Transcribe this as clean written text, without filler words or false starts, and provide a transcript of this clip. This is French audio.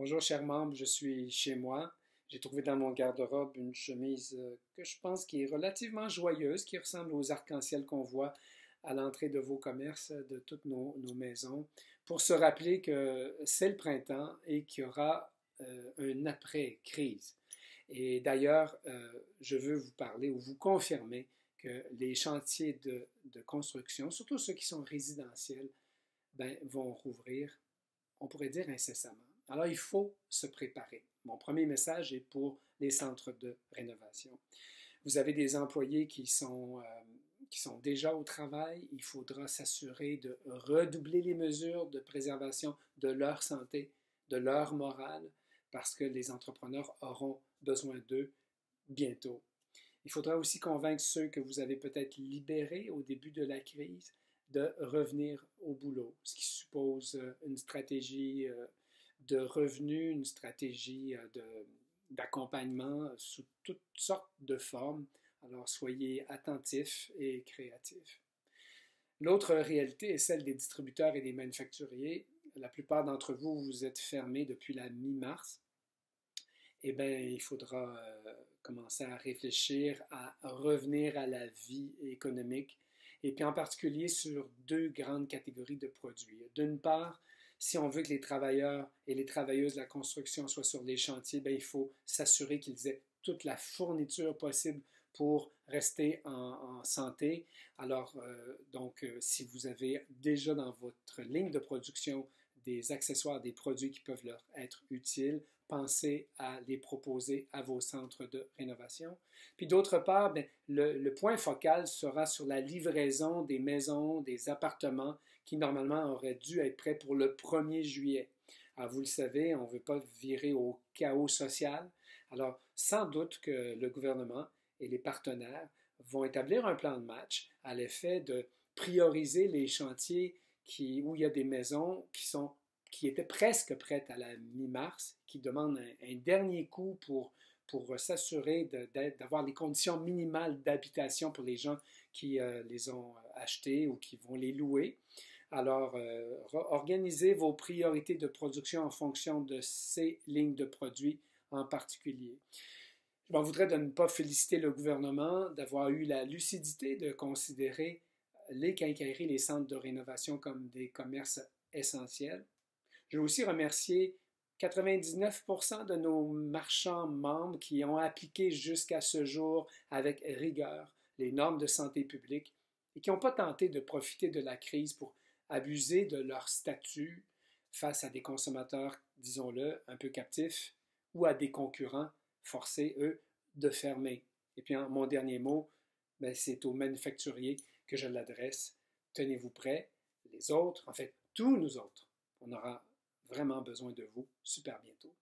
Bonjour, cher membre, je suis chez moi. J'ai trouvé dans mon garde-robe une chemise que je pense qui est relativement joyeuse, qui ressemble aux arcs-en-ciel qu'on voit à l'entrée de vos commerces, de toutes nos maisons, pour se rappeler que c'est le printemps et qu'il y aura un après-crise. Et d'ailleurs, je veux vous parler ou vous confirmer que les chantiers de construction, surtout ceux qui sont résidentiels, ben, vont rouvrir, on pourrait dire incessamment. Alors, il faut se préparer. Mon premier message est pour les centres de rénovation. Vous avez des employés qui sont déjà au travail. Il faudra s'assurer de redoubler les mesures de préservation de leur santé, de leur morale, parce que les entrepreneurs auront besoin d'eux bientôt. Il faudra aussi convaincre ceux que vous avez peut-être libérés au début de la crise de revenir au boulot, ce qui suppose une stratégie de revenus, une stratégie d'accompagnement sous toutes sortes de formes. Alors soyez attentifs et créatifs. L'autre réalité est celle des distributeurs et des manufacturiers. La plupart d'entre vous, vous êtes fermés depuis la mi-mars. Eh bien, il faudra commencer à réfléchir à revenir à la vie économique, et puis en particulier sur deux grandes catégories de produits. D'une part, si on veut que les travailleurs et les travailleuses de la construction soient sur les chantiers, bien, il faut s'assurer qu'ils aient toute la fourniture possible pour rester en santé. Alors, si vous avez déjà dans votre ligne de production des accessoires, des produits qui peuvent leur être utiles, pensez à les proposer à vos centres de rénovation. Puis d'autre part, bien, le point focal sera sur la livraison des maisons, des appartements qui normalement auraient dû être prêts pour le 1er juillet. Alors vous le savez, on ne veut pas virer au chaos social. Alors sans doute que le gouvernement et les partenaires vont établir un plan de match à l'effet de prioriser les chantiers où il y a des maisons qui étaient presque prêtes à la mi-mars, qui demandent un dernier coup pour s'assurer d'avoir les conditions minimales d'habitation pour les gens qui les ont achetés ou qui vont les louer. Alors, organisez vos priorités de production en fonction de ces lignes de produits en particulier. Je m'en voudrais de ne pas féliciter le gouvernement d'avoir eu la lucidité de considérer les quincailleries, les centres de rénovation comme des commerces essentiels. Je veux aussi remercier 99% de nos marchands membres qui ont appliqué jusqu'à ce jour avec rigueur les normes de santé publique et qui n'ont pas tenté de profiter de la crise pour abuser de leur statut face à des consommateurs, disons-le, un peu captifs ou à des concurrents forcés, eux, de fermer. Et puis, mon dernier mot, ben, c'est aux manufacturiers que je l'adresse. Tenez-vous prêts, les autres, en fait, tous nous autres, on aura vraiment besoin de vous super bientôt.